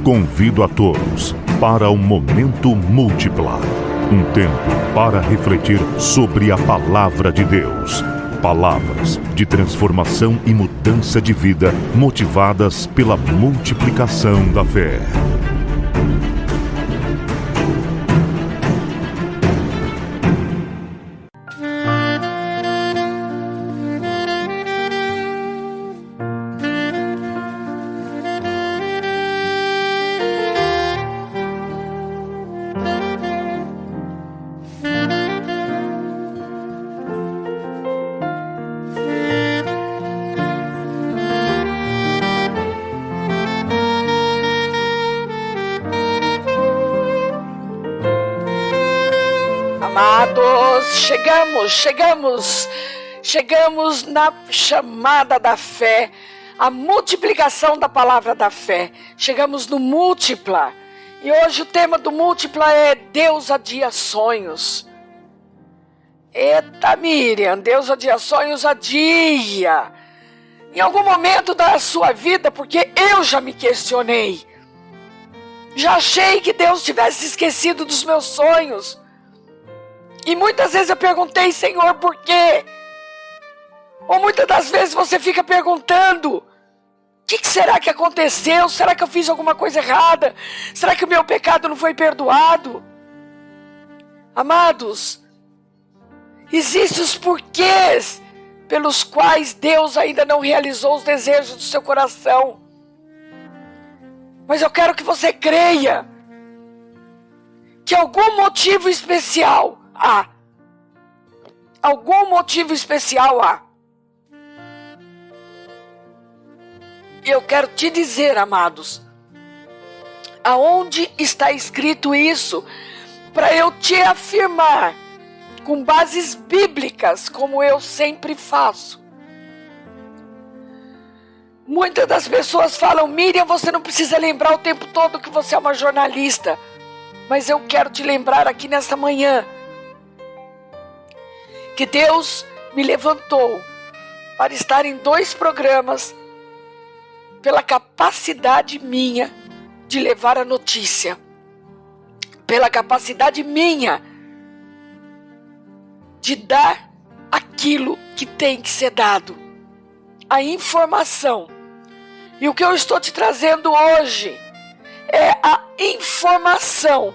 Convido a todos para o Momento Múltipla. Um tempo para refletir sobre a Palavra de Deus. Palavras de transformação e mudança de vida motivadas pela multiplicação da fé. Amados, chegamos na chamada da fé, a multiplicação da palavra da fé. Chegamos no múltipla. E hoje o tema do múltipla é Deus adia sonhos. Eita, Miriam, Deus adia sonhos, adia. Em algum momento da sua vida, porque eu já me questionei. Já achei que Deus tivesse esquecido dos meus sonhos. E muitas vezes eu perguntei, Senhor, por quê? Ou muitas das vezes você fica perguntando, o que será que aconteceu? Será que eu fiz alguma coisa errada? Será que o meu pecado não foi perdoado? Amados, existem os porquês pelos quais Deus ainda não realizou os desejos do seu coração. Mas eu quero que você creia que algum motivo especial há. Algum motivo especial há. E eu quero te dizer, amados, aonde está escrito isso, para eu te afirmar, com bases bíblicas, como eu sempre faço. Muitas das pessoas falam, Miriam, você não precisa lembrar o tempo todo que você é uma jornalista. Mas eu quero te lembrar aqui nesta manhã, que Deus me levantou para estar em 2 programas pela capacidade minha de levar a notícia, pela capacidade minha de dar aquilo que tem que ser dado, a informação. E o que eu estou te trazendo hoje é a informação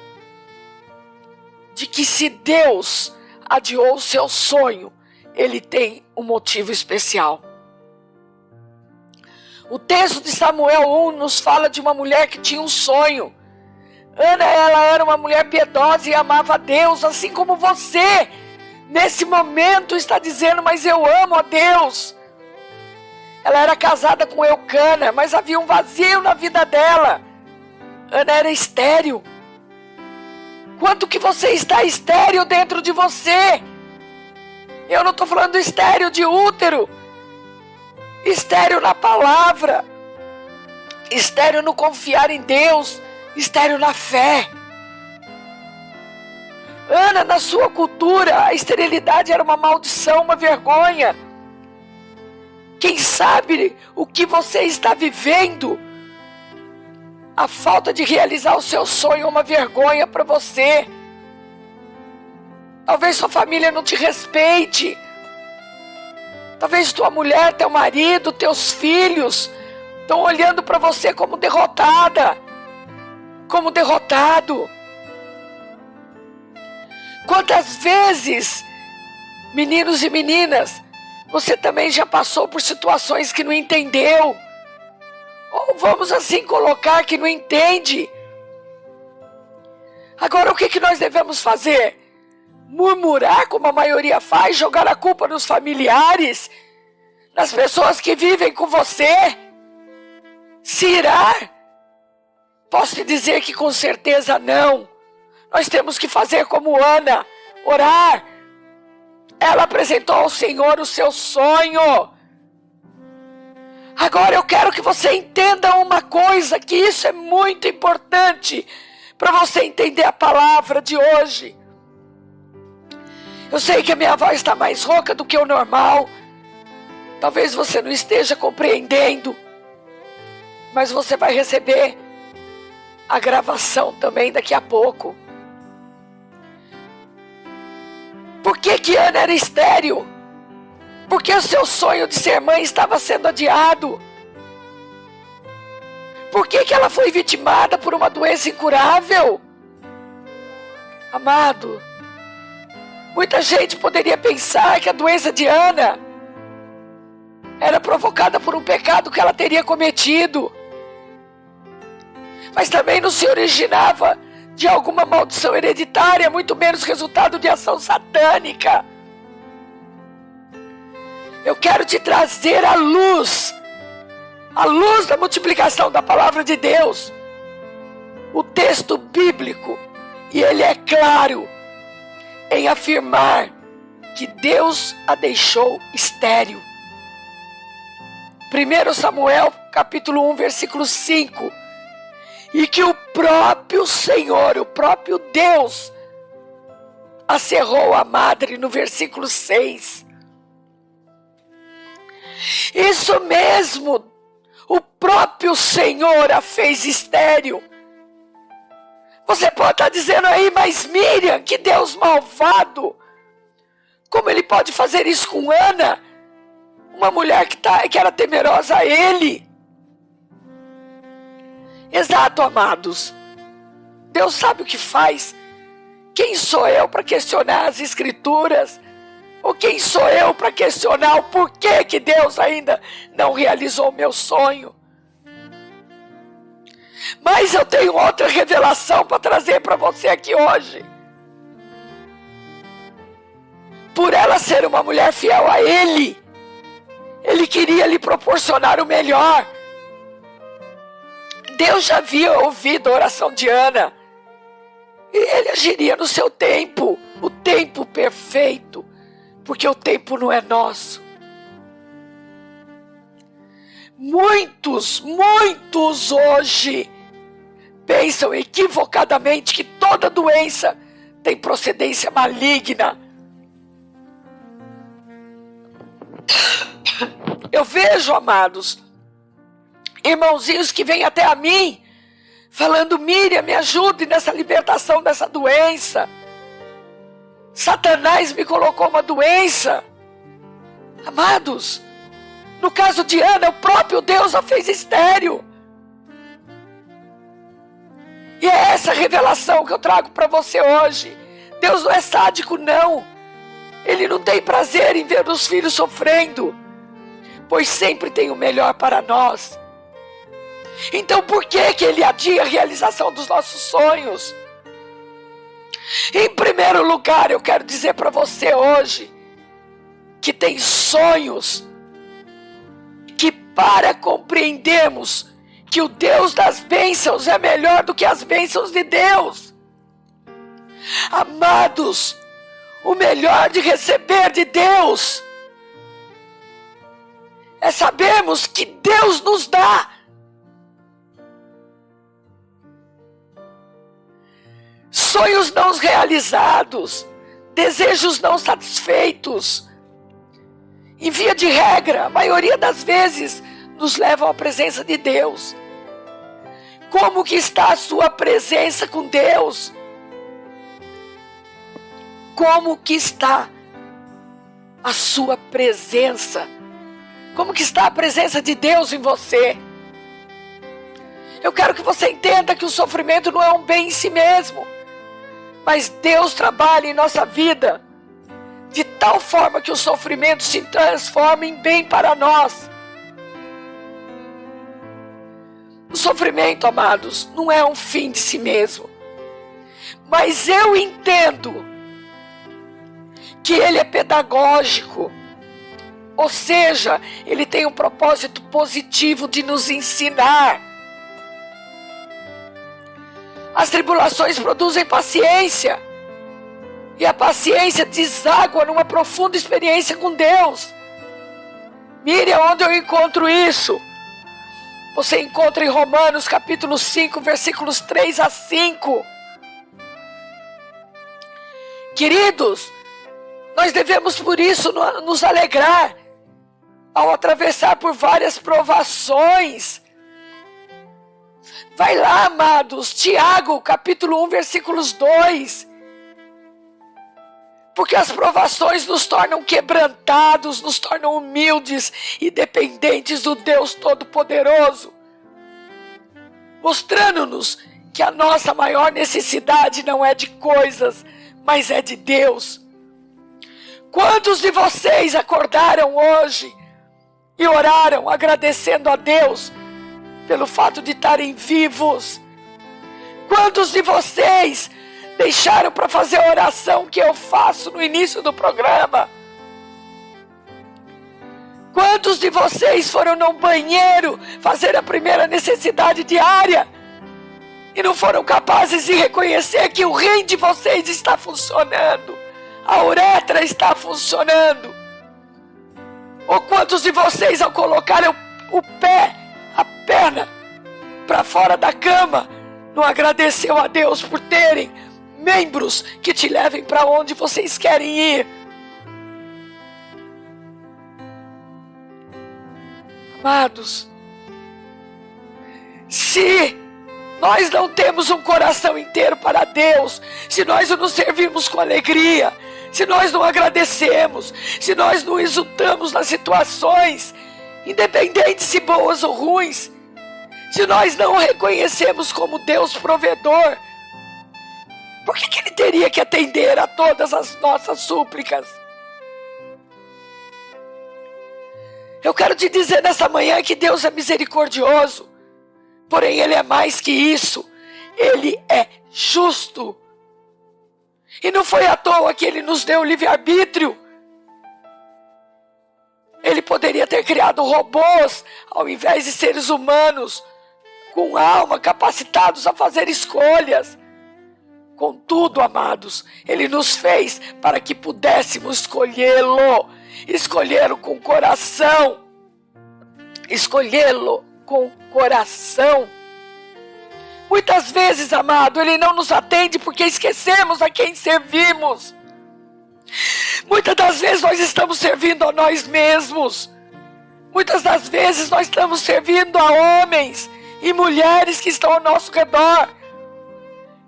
de que se Deus adiou o seu sonho, ele tem um motivo especial. O texto de Samuel 1 nos fala de uma mulher que tinha um sonho. Ana, ela era uma mulher piedosa e amava a Deus, assim como você, nesse momento, está dizendo, mas eu amo a Deus. Ela era casada com Eucana, mas havia um vazio na vida dela. Ana era estéril. Quanto que você está estéril dentro de você? Eu não estou falando estéril de útero. Estéril na palavra. Estéril no confiar em Deus. Estéril na fé. Ana, na sua cultura, a esterilidade era uma maldição, uma vergonha. Quem sabe o que você está vivendo? A falta de realizar o seu sonho é uma vergonha para você. Talvez sua família não te respeite. Talvez tua mulher, teu marido, teus filhos estão olhando para você como derrotada, como derrotado. Quantas vezes, meninos e meninas, você também já passou por situações que não entendeu? Ou vamos assim colocar que não entende. Agora o que nós devemos fazer? Murmurar como a maioria faz? Jogar a culpa nos familiares? Nas pessoas que vivem com você? Se irar? Posso te dizer que com certeza não. Nós temos que fazer como Ana, orar. Ela apresentou ao Senhor o seu sonho. Agora eu quero que você entenda uma coisa, que isso é muito importante para você entender a palavra de hoje. Eu sei que a minha voz está mais rouca do que o normal. Talvez você não esteja compreendendo, mas você vai receber a gravação também daqui a pouco. Por que Ana era estéril? Porque o seu sonho de ser mãe estava sendo adiado. Por que ela foi vitimada por uma doença incurável? Amado, muita gente poderia pensar que a doença de Ana era provocada por um pecado que ela teria cometido. Mas também não se originava de alguma maldição hereditária, muito menos resultado de ação satânica. Eu quero te trazer a luz da multiplicação da palavra de Deus, o texto bíblico, e ele é claro em afirmar que Deus a deixou estéril. 1 Samuel capítulo 1, versículo 5, e que o próprio Senhor, o próprio Deus, a cerrou a madre, no versículo 6. Isso mesmo, o próprio Senhor a fez estéril. Você pode estar dizendo aí, mas Miriam, que Deus malvado, como ele pode fazer isso com Ana, uma mulher que era temerosa a ele? Exato, amados, Deus sabe o que faz. Quem sou eu para questionar as escrituras? Ou quem sou eu para questionar o porquê que Deus ainda não realizou o meu sonho? Mas eu tenho outra revelação para trazer para você aqui hoje. Por ela ser uma mulher fiel a Ele, Ele queria lhe proporcionar o melhor. Deus já havia ouvido a oração de Ana, e Ele agiria no seu tempo, o tempo perfeito, porque o tempo não é nosso. Muitos hoje pensam equivocadamente que toda doença tem procedência maligna. Eu vejo, amados, irmãozinhos que vêm até a mim, falando: Miriam, me ajude nessa libertação dessa doença. Satanás me colocou uma doença. Amados, no caso de Ana, o próprio Deus a fez estéril. E é essa revelação que eu trago para você hoje. Deus não é sádico, não. Ele não tem prazer em ver os filhos sofrendo, pois sempre tem o melhor para nós. Então por que Ele adia a realização dos nossos sonhos? Em primeiro lugar, eu quero dizer para você hoje que tem sonhos que, para compreendermos que o Deus das bênçãos é melhor do que as bênçãos de Deus. Amados, o melhor de receber de Deus é sabermos que Deus nos dá. Sonhos não realizados, desejos não satisfeitos, em via de regra, a maioria das vezes, nos levam à presença de Deus. Como que está a sua presença com Deus? Como que está a sua presença? Como que está a presença de Deus em você? Eu quero que você entenda que o sofrimento não é um bem em si mesmo, mas Deus trabalha em nossa vida de tal forma que o sofrimento se transforma em bem para nós. O sofrimento, amados, não é um fim de si mesmo, mas eu entendo que ele é pedagógico, ou seja, ele tem um propósito positivo de nos ensinar. As tribulações produzem paciência, e a paciência deságua numa profunda experiência com Deus. Mire onde eu encontro isso. Você encontra em Romanos capítulo 5, versículos 3 a 5. Queridos, nós devemos por isso nos alegrar ao atravessar por várias provações. Vai lá, amados, Tiago, capítulo 1, versículos 2. Porque as provações nos tornam quebrantados, nos tornam humildes e dependentes do Deus Todo-Poderoso, mostrando-nos que a nossa maior necessidade não é de coisas, mas é de Deus. Quantos de vocês acordaram hoje e oraram agradecendo a Deus pelo fato de estarem vivos? Quantos de vocês deixaram para fazer a oração que eu faço no início do programa? Quantos de vocês foram no banheiro fazer a primeira necessidade diária e não foram capazes de reconhecer que o rim de vocês está funcionando, a uretra está funcionando? Ou quantos de vocês, ao colocarem o pé, a perna para fora da cama, não agradeceu a Deus por terem membros que te levem para onde vocês querem ir? Amados, se nós não temos um coração inteiro para Deus, se nós não nos servimos com alegria, se nós não agradecemos, se nós não exultamos nas situações, independente se boas ou ruins, se nós não o reconhecemos como Deus provedor, por que Ele teria que atender a todas as nossas súplicas? Eu quero te dizer nessa manhã que Deus é misericordioso, porém Ele é mais que isso, Ele é justo. E não foi à toa que Ele nos deu o livre-arbítrio. Ele poderia ter criado robôs ao invés de seres humanos, com alma, capacitados a fazer escolhas. Contudo, amados, Ele nos fez para que pudéssemos escolhê-lo com coração. Escolhê-lo com coração. Muitas vezes, amado, Ele não nos atende porque esquecemos a quem servimos. Muitas das vezes nós estamos servindo a nós mesmos. Muitas das vezes nós estamos servindo a homens e mulheres que estão ao nosso redor.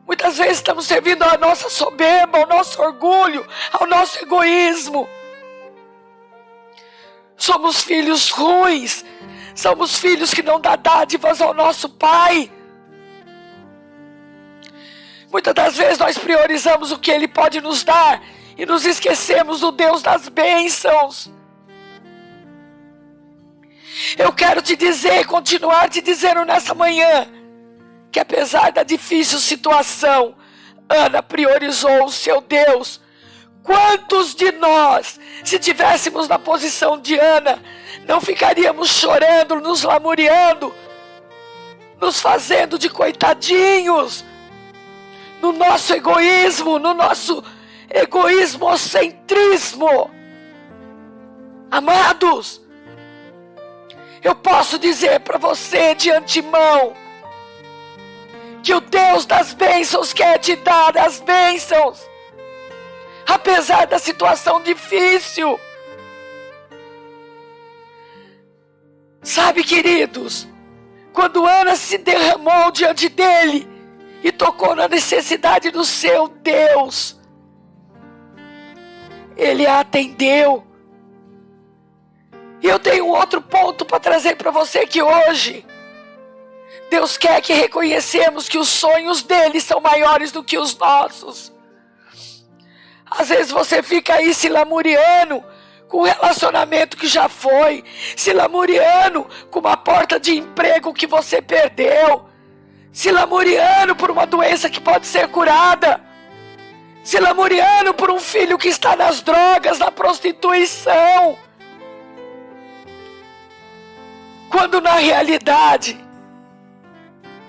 Muitas vezes estamos servindo a nossa soberba, ao nosso orgulho, ao nosso egoísmo. Somos filhos ruins. Somos filhos que não dão dádivas ao nosso Pai. Muitas das vezes nós priorizamos o que Ele pode nos dar e nos esquecemos do Deus das bênçãos. Eu quero te dizer, continuar te dizendo nessa manhã, que apesar da difícil situação, Ana priorizou o seu Deus. Quantos de nós, se tivéssemos na posição de Ana, não ficaríamos chorando, nos lamuriando, nos fazendo de coitadinhos, no nosso egoísmo, no nosso egoísmocentrismo? Amados, eu posso dizer para você de antemão, que o Deus das bênçãos quer te dar as bênçãos, apesar da situação difícil. Sabe, queridos, quando Ana se derramou diante dele e tocou na necessidade do seu Deus, Ele a atendeu. E eu tenho um outro ponto para trazer para você que hoje Deus quer que reconhecemos que os sonhos dele são maiores do que os nossos. Às vezes você fica aí se lamuriando com um relacionamento que já foi, se lamuriando com uma porta de emprego que você perdeu, se lamuriando por uma doença que pode ser curada, se lamuriando por um filho que está nas drogas, na prostituição, quando na realidade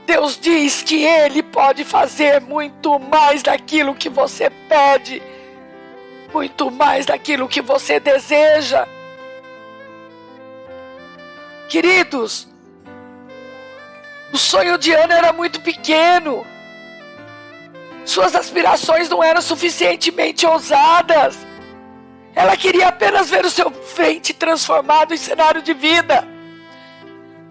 Deus diz que Ele pode fazer muito mais daquilo que você pede, muito mais daquilo que você deseja. Queridos, o sonho de Ana era muito pequeno. Suas aspirações não eram suficientemente ousadas. Ela queria apenas ver o seu ventre transformado em cenário de vida.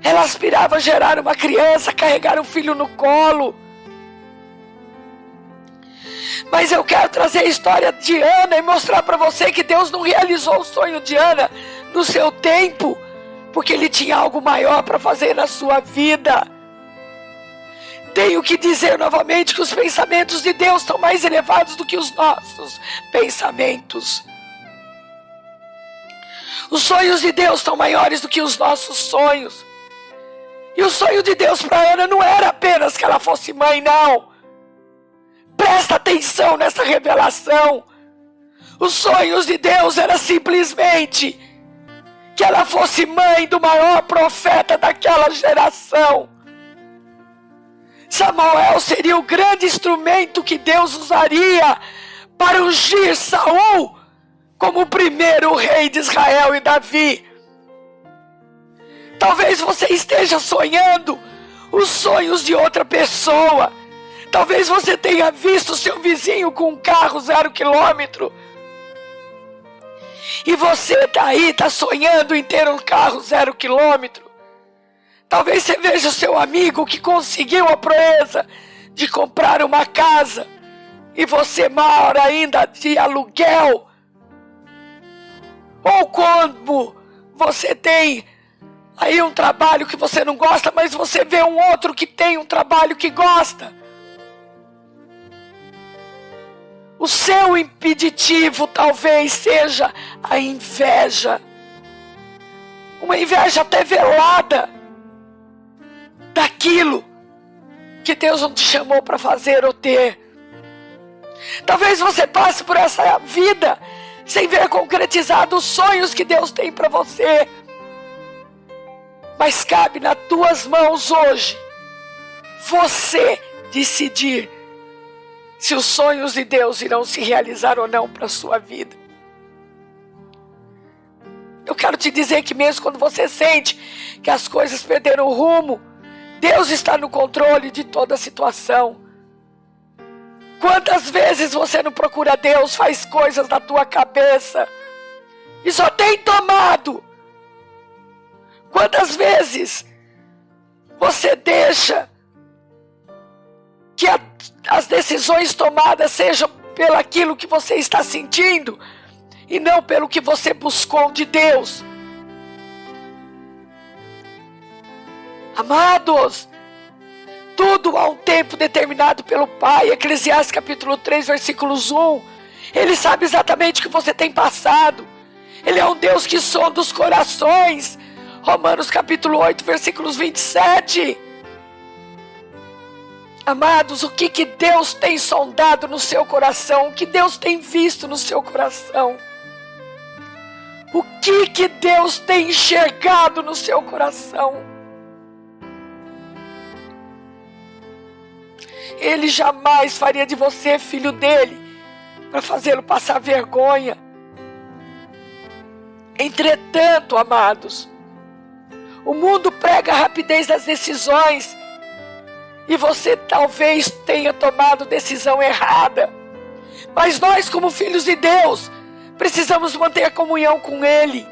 Ela aspirava gerar uma criança, carregar um filho no colo. Mas eu quero trazer a história de Ana e mostrar para você que Deus não realizou o sonho de Ana no seu tempo, porque Ele tinha algo maior para fazer na sua vida. Tenho que dizer novamente que os pensamentos de Deus estão mais elevados do que os nossos pensamentos. Os sonhos de Deus estão maiores do que os nossos sonhos. E o sonho de Deus para Ana não era apenas que ela fosse mãe, não. Presta atenção nessa revelação. Os sonhos de Deus era simplesmente que ela fosse mãe do maior profeta daquela geração. Samuel seria o grande instrumento que Deus usaria para ungir Saul como o primeiro rei de Israel e Davi. Talvez você esteja sonhando os sonhos de outra pessoa. Talvez você tenha visto seu vizinho com um carro 0 quilômetro. E você está sonhando em ter um carro 0 quilômetro. Talvez você veja o seu amigo que conseguiu a proeza de comprar uma casa. E você mora ainda de aluguel. Ou quando você tem aí um trabalho que você não gosta, mas você vê um outro que tem um trabalho que gosta. O seu impeditivo talvez seja a inveja. Uma inveja até velada daquilo que Deus não te chamou para fazer ou ter. Talvez você passe por essa vida sem ver concretizado os sonhos que Deus tem para você. Mas cabe nas tuas mãos hoje você decidir se os sonhos de Deus irão se realizar ou não para a sua vida. Eu quero te dizer que mesmo quando você sente que as coisas perderam o rumo, Deus está no controle de toda a situação. Quantas vezes você não procura Deus, faz coisas na tua cabeça e só tem tomado? Quantas vezes você deixa que as decisões tomadas sejam pelo aquilo que você está sentindo e não pelo que você buscou de Deus? Amados, tudo há um tempo determinado pelo Pai. Eclesiastes capítulo 3, versículos 1. Ele sabe exatamente o que você tem passado. Ele é um Deus que sonda os corações. Romanos capítulo 8, versículos 27. Amados, o que Deus tem sondado no seu coração? O que Deus tem visto no seu coração? O que Deus tem enxergado no seu coração? Ele jamais faria de você filho dele para fazê-lo passar vergonha. Entretanto, amados, o mundo prega a rapidez das decisões e você talvez tenha tomado decisão errada. Mas nós, como filhos de Deus, precisamos manter a comunhão com Ele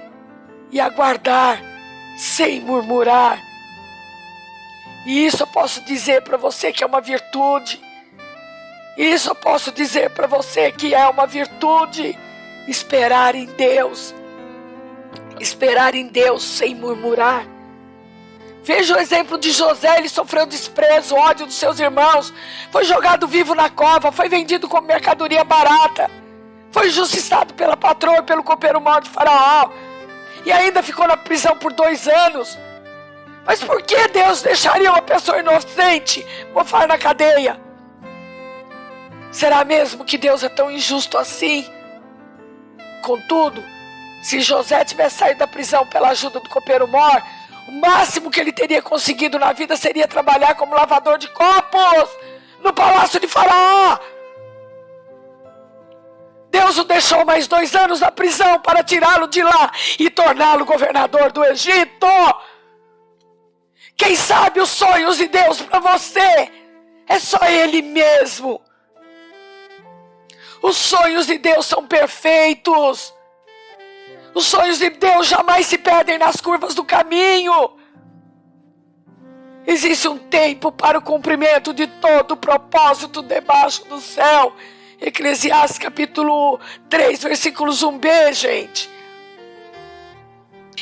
e aguardar sem murmurar. E isso eu posso dizer para você que é uma virtude. Isso eu posso dizer para você que é uma virtude. Esperar em Deus. Esperar em Deus sem murmurar. Veja o exemplo de José. Ele sofreu desprezo, ódio dos seus irmãos. Foi jogado vivo na cova. Foi vendido como mercadoria barata. Foi injustiçado pela patroa e pelo copeiro mau de Faraó. E ainda ficou na prisão por 2 anos. Mas por que Deus deixaria uma pessoa inocente mofar na cadeia? Será mesmo que Deus é tão injusto assim? Contudo, se José tivesse saído da prisão pela ajuda do copeiro mor, o máximo que ele teria conseguido na vida seria trabalhar como lavador de copos no palácio de Faraó. Deus o deixou mais 2 anos na prisão para tirá-lo de lá e torná-lo governador do Egito. Quem sabe os sonhos de Deus para você é só Ele mesmo. Os sonhos de Deus são perfeitos. Os sonhos de Deus jamais se perdem nas curvas do caminho. Existe um tempo para o cumprimento de todo o propósito debaixo do céu. Eclesiastes capítulo 3, versículos 1b, gente.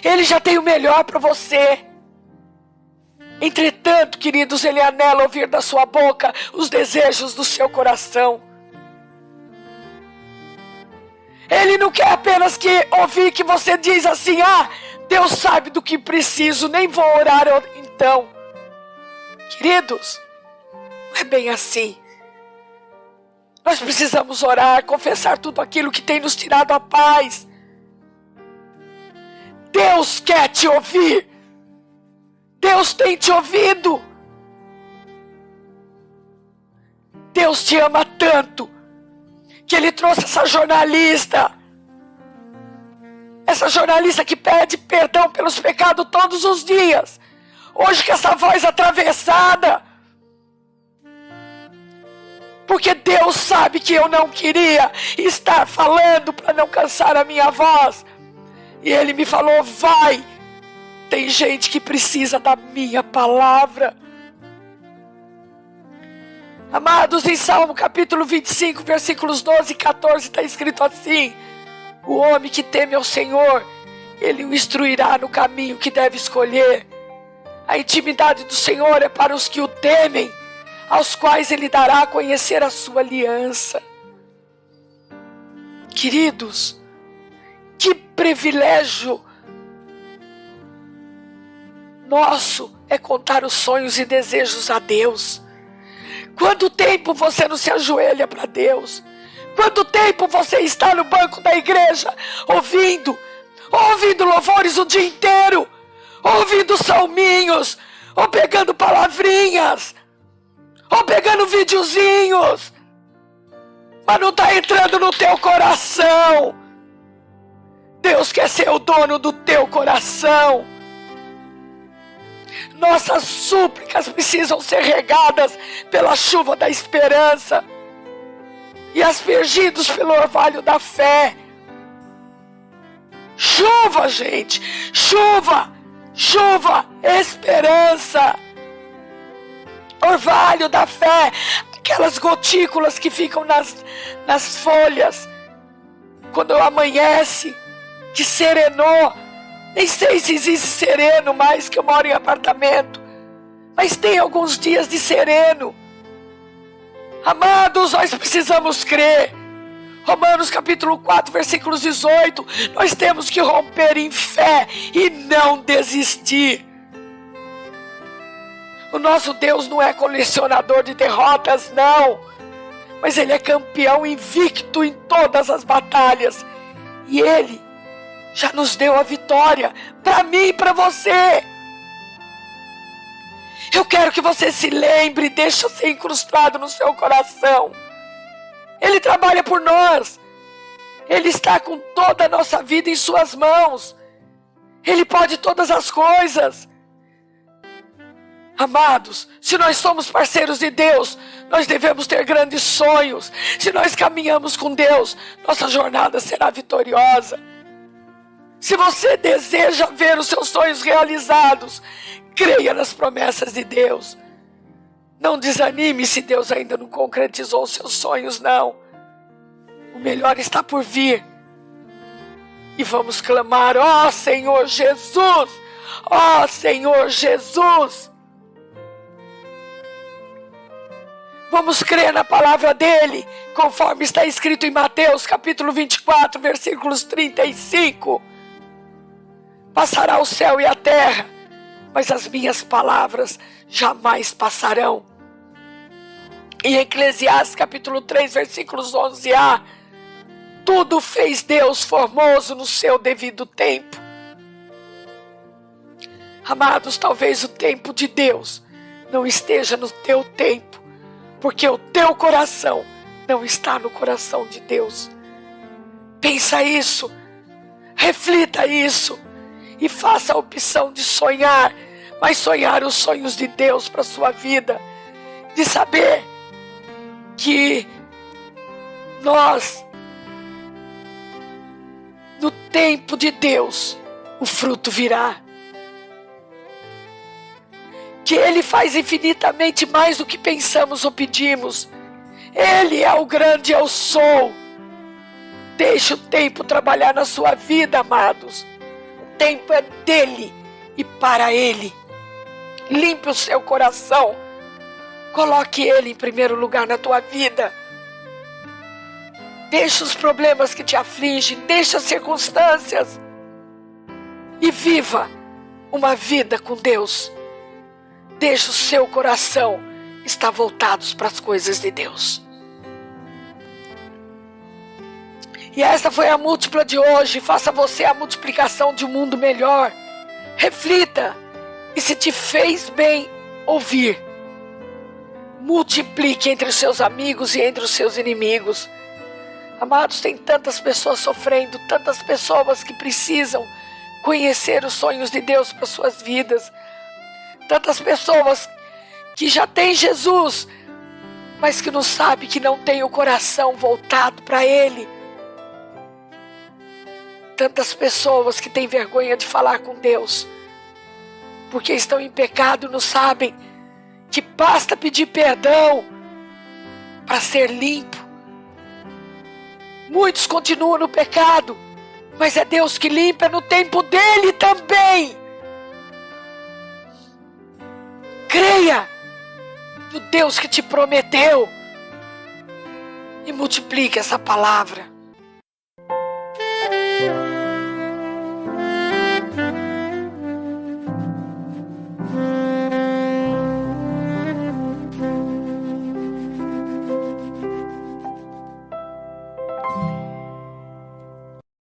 Ele já tem o melhor para você. Entretanto, queridos, ele anela ouvir da sua boca os desejos do seu coração. Ele não quer apenas ouvir que você diz assim: Deus sabe do que preciso, nem vou orar então. Queridos, não é bem assim. Nós precisamos orar, confessar tudo aquilo que tem nos tirado a paz. Deus quer te ouvir. Deus tem te ouvido. Deus te ama tanto que Ele trouxe essa jornalista que pede perdão pelos pecados todos os dias. Hoje com essa voz atravessada, porque Deus sabe que eu não queria estar falando para não cansar a minha voz. E Ele me falou: vai, tem gente que precisa da minha palavra. Amados, em Salmo capítulo 25, versículos 12 e 14, está escrito assim: o homem que teme ao Senhor, Ele o instruirá no caminho que deve escolher. A intimidade do Senhor é para os que o temem, aos quais Ele dará a conhecer a sua aliança. Queridos, que privilégio nosso é contar os sonhos e desejos a Deus. Quanto tempo você não se ajoelha para Deus? Quanto tempo você está no banco da igreja ouvindo louvores o dia inteiro, ouvindo salminhos, ou pegando palavrinhas, ou pegando videozinhos, mas não está entrando no teu coração. Deus quer ser o dono do teu coração. Nossas súplicas precisam ser regadas pela chuva da esperança e aspergidos pelo orvalho da fé. Chuva, gente, chuva, esperança, orvalho da fé, aquelas gotículas que ficam nas folhas quando amanhece, que serenou. Nem sei se existe sereno mais, que eu moro em apartamento, mas tem alguns dias de sereno. Amados, nós precisamos crer. Romanos capítulo 4, versículos 18, nós temos que romper em fé e não desistir. O nosso Deus não é colecionador de derrotas, não, mas Ele é campeão invicto em todas as batalhas, e Ele já nos deu a vitória, para mim e para você. Eu quero que você se lembre, deixa ser incrustado no seu coração. Ele trabalha por nós. Ele está com toda a nossa vida em suas mãos. Ele pode todas as coisas. Amados, se nós somos parceiros de Deus, nós devemos ter grandes sonhos. Se nós caminhamos com Deus, nossa jornada será vitoriosa. Se você deseja ver os seus sonhos realizados, creia nas promessas de Deus. Não desanime se Deus ainda não concretizou os seus sonhos, não. O melhor está por vir. E vamos clamar: ó Senhor Jesus! Ó Senhor Jesus! Vamos crer na palavra dele, conforme está escrito em Mateus capítulo 24, versículos 35. Passará o céu e a terra, mas as minhas palavras jamais passarão. Em Eclesiastes capítulo 3, versículos 11a, tudo fez Deus formoso no seu devido tempo. Amados, talvez o tempo de Deus não esteja no teu tempo, porque o teu coração não está no coração de Deus. Pensa isso, reflita isso, e faça a opção de sonhar, mas sonhar os sonhos de Deus para a sua vida. De saber que nós, no tempo de Deus, o fruto virá. que Ele faz infinitamente mais do que pensamos ou pedimos. Ele é o grande eu sou. Deixe o tempo trabalhar na sua vida, amados. O tempo é dele e para Ele. Limpe o seu coração. Coloque Ele em primeiro lugar na tua vida. Deixe os problemas que te afligem, deixe as circunstâncias e viva uma vida com Deus. Deixe o seu coração estar voltado para as coisas de Deus. E esta foi a múltipla de hoje. Faça você a multiplicação de um mundo melhor. Reflita. E se te fez bem ouvir, multiplique entre os seus amigos e entre os seus inimigos. Amados, tem tantas pessoas sofrendo, tantas pessoas que precisam conhecer os sonhos de Deus para suas vidas. Tantas pessoas que já têm Jesus, mas que não sabem, que não têm o coração voltado para Ele. Tantas pessoas que têm vergonha de falar com Deus, porque estão em pecado e não sabem que basta pedir perdão para ser limpo. Muitos continuam no pecado, mas é Deus que limpa no tempo dele também. Creia no Deus que te prometeu e multiplique essa palavra.